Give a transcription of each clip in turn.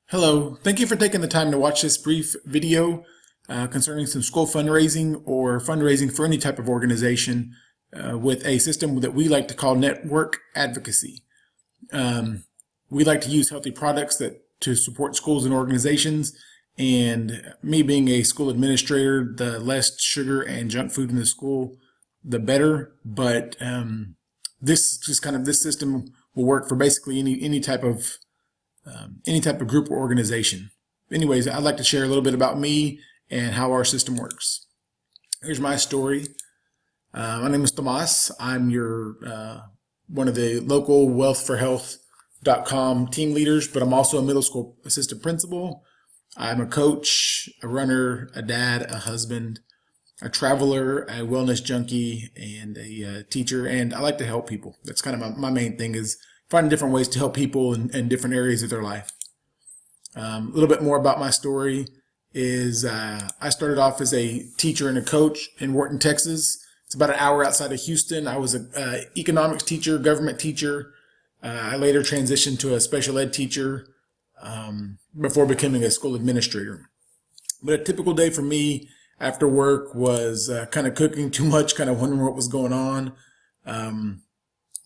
Hello, thank you for taking the time to watch this brief video concerning some school fundraising or fundraising for any type of organization with a system that we like to call Netowrk Advocacy. We like to use healthy products to support schools and organizations, and me being a school administrator, the less sugar and junk food in the school, the better. But this system will work for basically any type of group or organization. Anyways, I'd like to share a little bit about me and how our system works. Here's my story. My name is Tomas. I'm your one of the local wealthforhealth.com team leaders, but I'm also a middle school assistant principal. I'm a coach, a runner, a dad, a husband, a traveler, a wellness junkie, and a teacher. And I like to help people. That's kind of my main thing, is finding different ways to help people in different areas of their life. A little bit more about my story is I started off as a teacher and a coach in Wharton, Texas. It's about an hour outside of Houston. I was an economics teacher, government teacher. I later transitioned to a special ed teacher before becoming a school administrator. But a typical day for me after work was kind of cooking too much, kind of wondering what was going on.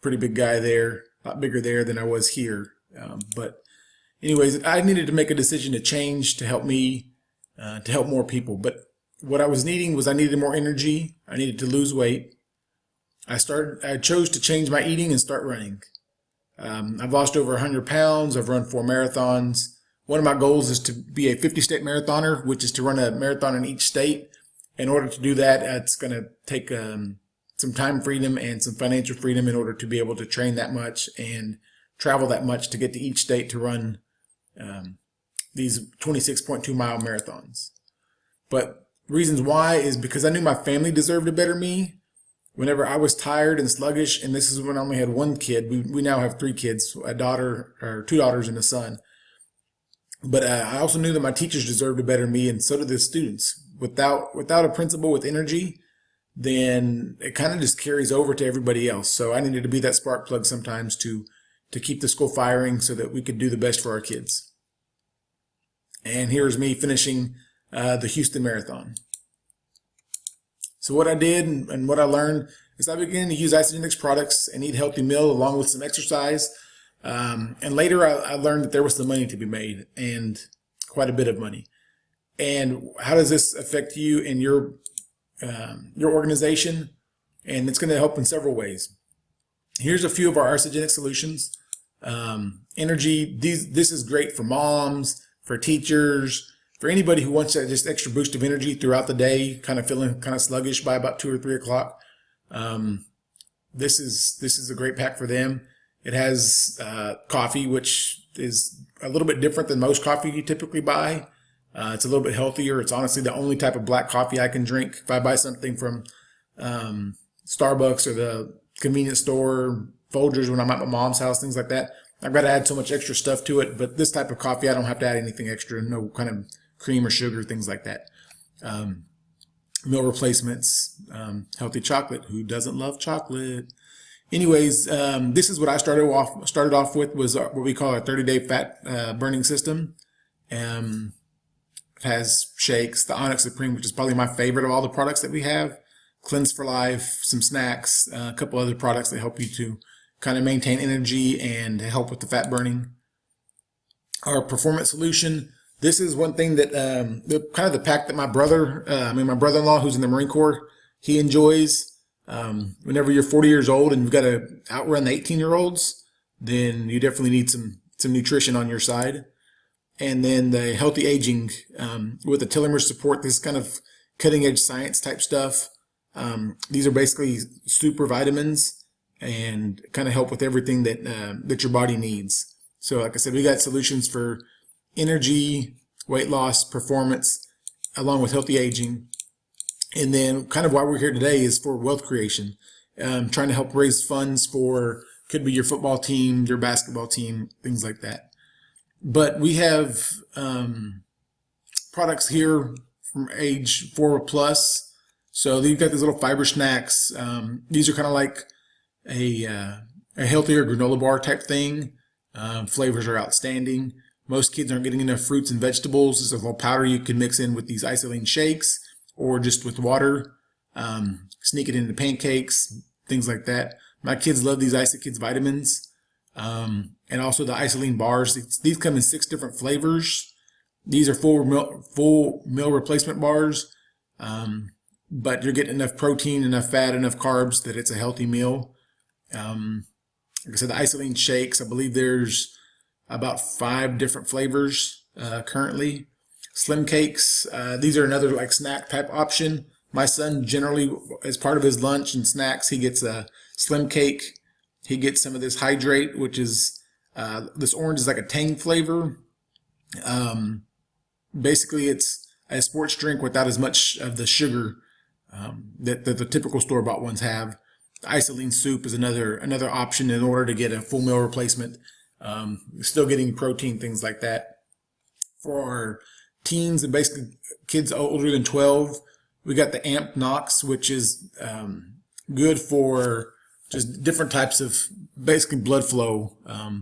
Pretty big guy there. A lot bigger there than I was here. But anyways, I needed to make a decision to change to help me, to help more people. But what I was needing was I needed more energy. I needed to lose weight. I chose to change my eating and start running. I've lost over 100 pounds. I've run 4 marathons. One of my goals is to be a 50-state marathoner, which is to run a marathon in each state. In order to do that, it's going to take some time freedom and some financial freedom in order to be able to train that much and travel that much to get to each state to run these 26.2 mile marathons. But reasons why is because I knew my family deserved a better me. Whenever I was tired and sluggish, and this is when I only had one kid, we now have 3 kids, a daughter, or 2 daughters and a son. But I also knew that my teachers deserved a better me, and so did the students. Without a principal with energy, then it kind of just carries over to everybody else. So I needed to be that spark plug sometimes to keep the school firing so that we could do the best for our kids. And here's me finishing the Houston Marathon. So what I did and what I learned is I began to use Isagenix products and eat a healthy meal along with some exercise. And later I learned that there was some money to be made, and quite a bit of money. And how does this affect you and your organization? And it's going to help in several ways. Here's a few of our Isagenix solutions. Energy. This is great for moms, for teachers, for anybody who wants that just extra boost of energy throughout the day, kind of feeling kind of sluggish by about 2 or 3 o'clock. This is a great pack for them. It has coffee, which is a little bit different than most coffee you typically buy. It's a little bit healthier. It's honestly the only type of black coffee I can drink. If I buy something from Starbucks or the convenience store, Folgers when I'm at my mom's house, things like that, I've got to add so much extra stuff to it. But this type of coffee, I don't have to add anything extra, no kind of cream or sugar, things like that. Meal replacements, healthy chocolate. Who doesn't love chocolate? Anyways, this is what I started off with, was what we call our 30-day fat burning system. It has shakes, the Onyx Supreme, which is probably my favorite of all the products that we have, Cleanse for Life, some snacks, a couple other products that help you to kind of maintain energy and help with the fat burning. Our Performance Solution. This is one thing that kind of the pack that my brother-in-law, who's in the Marine Corps, he enjoys. Whenever you're 40 years old and you've got to outrun the 18-year-olds, then you definitely need some nutrition on your side. And then the Healthy Aging with the telomere support. This is kind of cutting edge science type stuff. These are basically super vitamins and kind of help with everything that your body needs. So like I said, we got solutions for energy, weight loss, performance, along with healthy aging. And then kind of why we're here today is for wealth creation, trying to help raise funds for, could be your football team, your basketball team, things like that. But we have products here from age 4 plus. So you've got these little fiber snacks. These are kind of like a healthier granola bar type thing. Flavors are outstanding. most kids aren't getting enough fruits and vegetables. This is a little powder you can mix in with these isolene shakes or just with water. Sneak it into pancakes, things like that. My kids love these IsoKids vitamins. And also the isolene bars. These come in 6 different flavors. These are full meal replacement bars. But you're getting enough protein, enough fat, enough carbs that it's a healthy meal. Like I said, the isolene shakes, I believe there's about 5 different flavors currently. Slim cakes, these are another like snack type option. My son generally, as part of his lunch and snacks, he gets a slim cake. He gets some of this hydrate, which is, this orange is like a tang flavor. Basically, it's a sports drink without as much of the sugar that the typical store-bought ones have. Isolene soup is another option in order to get a full meal replacement. Still getting protein, things like that. For our teens and basically kids older than 12, we got the Amp Knox, which is good for just different types of basically blood flow,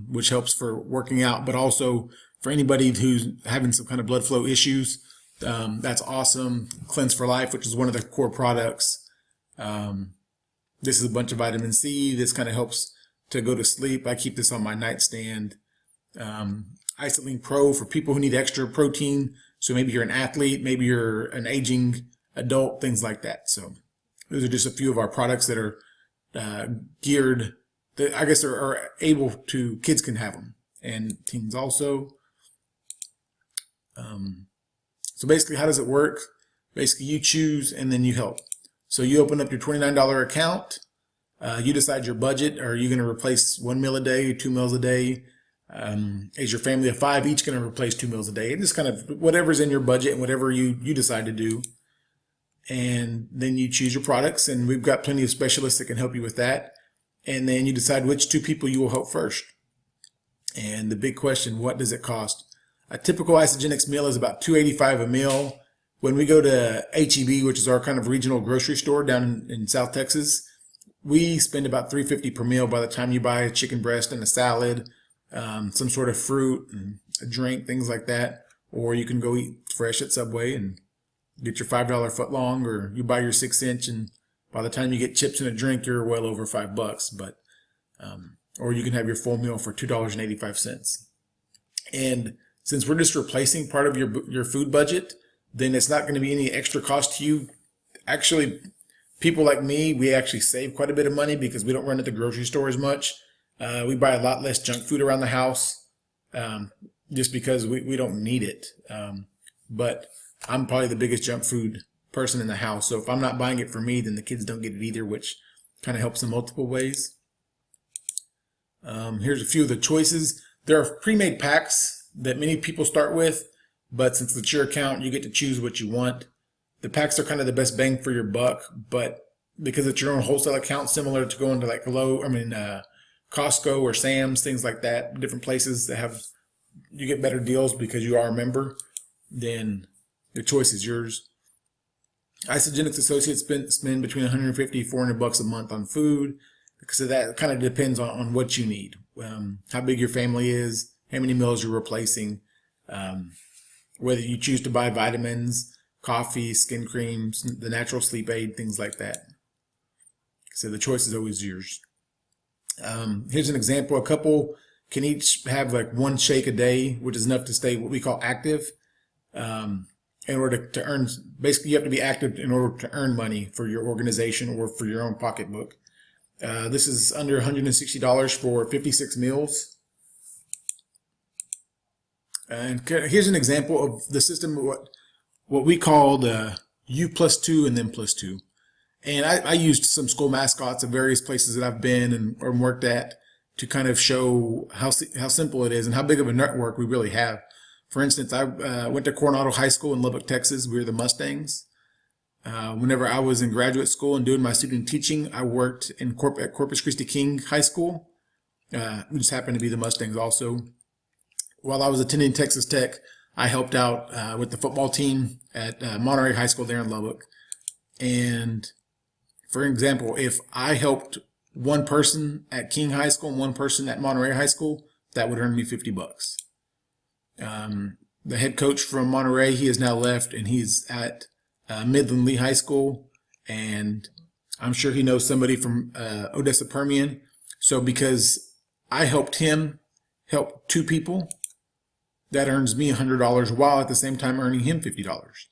which helps for working out, but also for anybody who's having some kind of blood flow issues. That's awesome. Cleanse for Life, which is one of the core products. This is a bunch of vitamin C. This kind of helps to go to sleep. I keep this on my nightstand. Isolene Pro for people who need extra protein. So maybe you're an athlete, maybe you're an aging adult, things like that. So those are just a few of our products that are geared, that I guess are able to, kids can have them and teens also. So basically, how does it work? Basically, you choose and then you help. So you open up your $29 account. You decide your budget. Are you going to replace 1 meal a day, 2 meals a day? Is your family of 5 each going to replace 2 meals a day? And just kind of whatever's in your budget and whatever you decide to do. And then you choose your products, and we've got plenty of specialists that can help you with that. And then you decide which 2 people you will help first. And the big question, what does it cost? A typical Isagenix meal is about $2.85 a meal. When we go to HEB, which is our kind of regional grocery store down in South Texas, we spend about $3.50 per meal by the time you buy a chicken breast and a salad, some sort of fruit and a drink, things like that. Or you can go eat fresh at Subway and get your $5 footlong, or you buy your 6-inch, and by the time you get chips and a drink, you're well over $5. But or you can have your full meal for $2.85. And since we're just replacing part of your food budget, then it's not going to be any extra cost to you. Actually, people like me, we actually save quite a bit of money because we don't run at the grocery store as much. We buy a lot less junk food around the house just because we don't need it. But I'm probably the biggest junk food person in the house. So if I'm not buying it for me, then the kids don't get it either, which kind of helps in multiple ways. Here's a few of the choices. There are pre-made packs that many people start with, but since it's your account, you get to choose what you want. The packs are kind of the best bang for your buck, but because it's your own wholesale account, similar to going to like Costco or Sam's, things like that, different places that you get better deals because you are a member, then the choice is yours. Isagenix Associates spend between $150 and $400 a month on food, because that kind of depends on what you need, how big your family is, how many meals you're replacing, whether you choose to buy vitamins, coffee, skin creams, the natural sleep aid, things like that. So the choice is always yours. Here's an example. A couple can each have like 1 shake a day, which is enough to stay what we call active. In order to earn, basically you have to be active in order to earn money for your organization or for your own pocketbook. This is under $160 for 56 meals. And here's an example of the system, what we call the U+2 and then +2. And I used some school mascots of various places that I've been or worked at to kind of show how simple it is and how big of a network we really have. For instance, I went to Coronado High School in Lubbock, Texas. We were the Mustangs. Whenever I was in graduate school and doing my student teaching, I worked at Corpus Christi King High School. We just happened to be the Mustangs also. While I was attending Texas Tech, I helped out with the football team at Monterey High School there in Lubbock. And for example, if I helped one person at King High School and one person at Monterey High School, that would earn me $50. The head coach from Monterey, he has now left, and he's at Midland Lee High School, and I'm sure he knows somebody from Odessa Permian. So because I helped him help 2 people, that earns me $100 while at the same time earning him $50.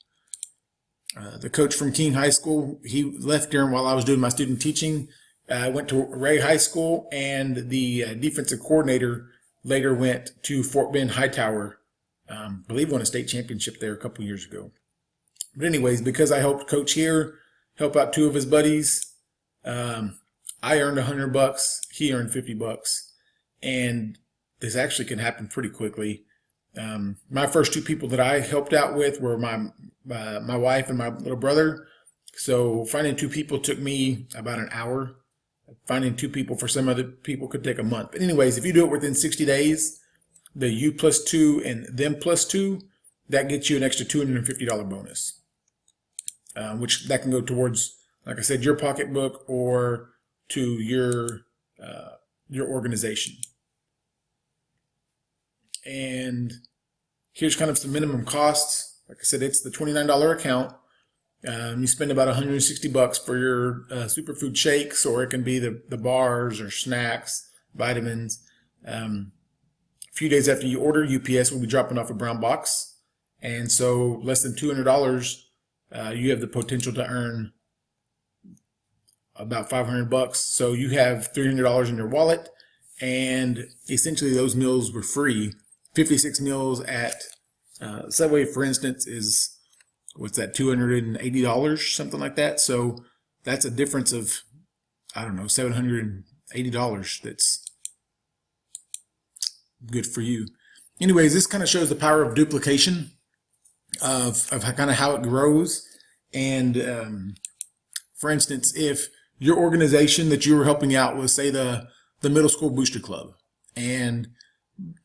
The coach from King High School, he left during while I was doing my student teaching. Went to Ray High School, and the defensive coordinator later went to Fort Bend Hightower. I believe won a state championship there a couple years ago. But anyways, because I helped coach here, help out 2 of his buddies, I earned $100. He earned $50, and this actually can happen pretty quickly. My first 2 people that I helped out with were my wife and my little brother. So finding 2 people took me about an hour. Finding 2 people for some other people could take a month. But anyways, if you do it within 60 days, the you plus 2 and them plus 2, that gets you an extra $250 bonus, which that can go towards, like I said, your pocketbook or to your organization. And here's kind of some minimum costs. Like I said, it's the $29 account. You spend about $160 for your superfood shakes, or it can be the bars or snacks, vitamins. A few days after you order, UPS will be dropping off a brown box. And so less than $200, you have the potential to earn about $500. So you have $300 in your wallet, and essentially those meals were free. 56 meals at Subway, for instance, is, what's that, $280, something like that. So that's a difference of, I don't know, $780. That's good for you. Anyways, this kind of shows the power of duplication of kind of how it grows. And for instance, if your organization that you were helping out was, say, the middle school booster club, and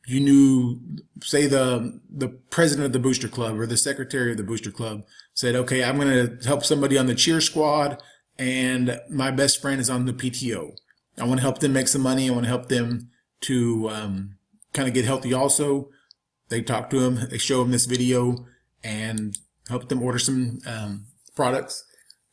you knew, say, the president of the booster club or the secretary of the booster club said, okay, I'm going to help somebody on the cheer squad, and my best friend is on the PTO. I want to help them make some money. I want to help them to kind of get healthy also. They talk to them, they show them this video, and help them order some products,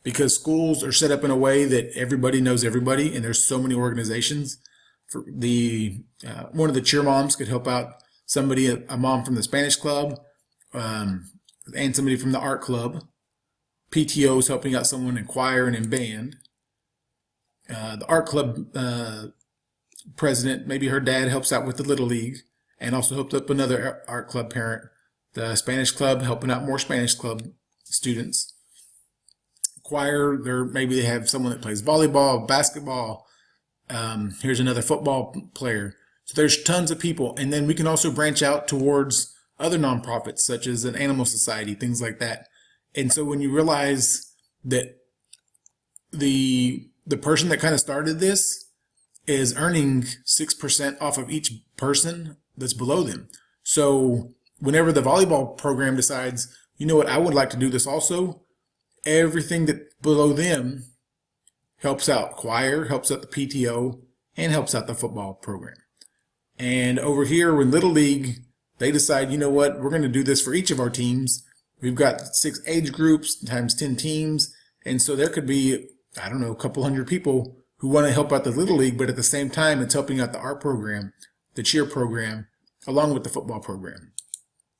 because schools are set up in a way that everybody knows everybody, and there's so many organizations. For the one of the cheer moms could help out somebody, a mom from the Spanish club, and somebody from the art club. PTO is helping out someone in choir and in band. The art club president, maybe her dad helps out with the Little League and also helped up another art club parent. The Spanish club helping out more Spanish club students. Choir, maybe they have someone that plays volleyball, basketball. Here's another football player. So there's tons of people. And then we can also branch out towards other nonprofits, such as an animal society, things like that. And so when you realize that the person that kind of started this is earning 6% off of each person that's below them. So whenever the volleyball program decides, you know what, I would like to do this also, everything that below them helps out. Choir helps out the PTO and helps out the football program. And over here in Little League, they decide, you know what, we're going to do this for each of our teams. We've got 6 age groups times 10 teams. And so there could be, I don't know, a couple hundred people who want to help out the Little League, but at the same time, it's helping out the art program, the cheer program, along with the football program.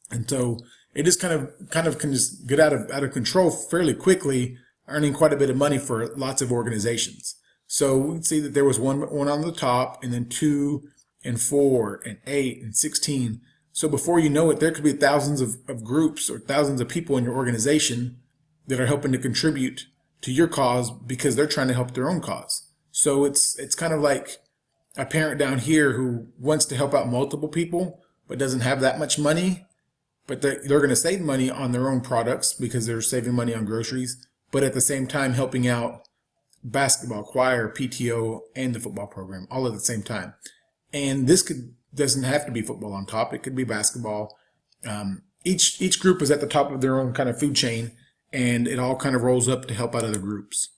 And so it just kind of can just get out of control fairly quickly, earning quite a bit of money for lots of organizations. So we can see that there was one on the top, and then 2 and 4 and 8 and 16. So before you know it, there could be thousands of groups or thousands of people in your organization that are helping to contribute to your cause because they're trying to help their own cause. So it's kind of like a parent down here who wants to help out multiple people but doesn't have that much money, but they're going to save money on their own products because they're saving money on groceries, but at the same time helping out basketball, choir, PTO, and the football program all at the same time. And this doesn't have to be football on top. It could be basketball. Each group is at the top of their own kind of food chain, and it all kind of rolls up to help out other groups.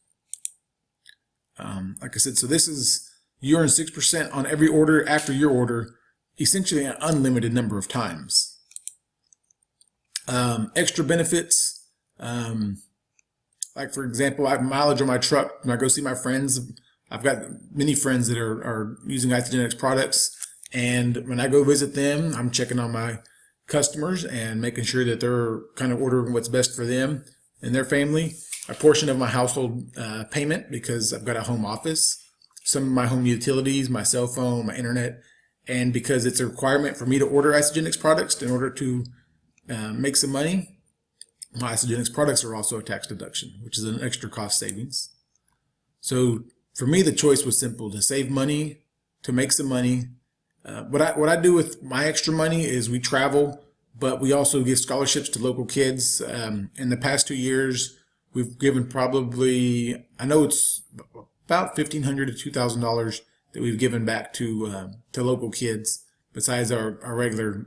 Like I said, so this is, you earn 6% on every order after your order, essentially an unlimited number of times. Extra benefits, like for example, I have mileage on my truck when I go see my friends. I've got many friends that are using Isagenix products, and when I go visit them, I'm checking on my customers and making sure that they're kind of ordering what's best for them and their family. A portion of my household payment, because I've got a home office, some of my home utilities, my cell phone, my internet, and because it's a requirement for me to order Isagenix products in order to make some money, my Isagenix products are also a tax deduction, which is an extra cost savings. So for me, the choice was simple: to save money, to make some money. What I do with my extra money is we travel, but we also give scholarships to local kids. In the past 2 years, we've given probably, I know it's about $1,500 to $2,000 that we've given back to local kids, besides our regular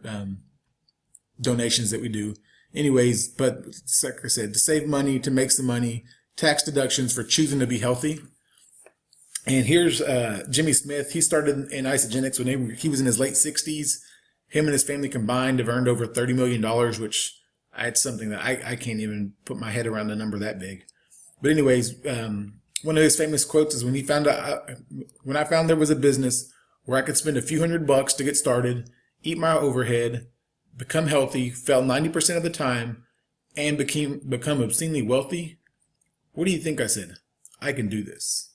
donations that we do. Anyways, but like I said, to save money, to make some money, tax deductions for choosing to be healthy. And here's Jimmy Smith. He started in Isagenix when he was in his late 60s. Him and his family combined have earned over $30 million, which it's something that I can't even put my head around a number that big. But anyways, one of his famous quotes is when I found there was a business where I could spend a few $100 to get started, eat my overhead, become healthy, fell 90% of the time, and become obscenely wealthy. What do you think I said? I can do this.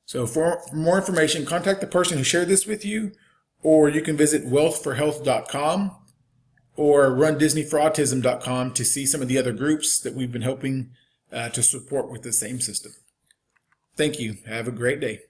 So for more information, contact the person who shared this with you, or you can visit wealthforhealth.com or rundisneyforautism.com to see some of the other groups that we've been helping to support with the same system. Thank you. Have a great day.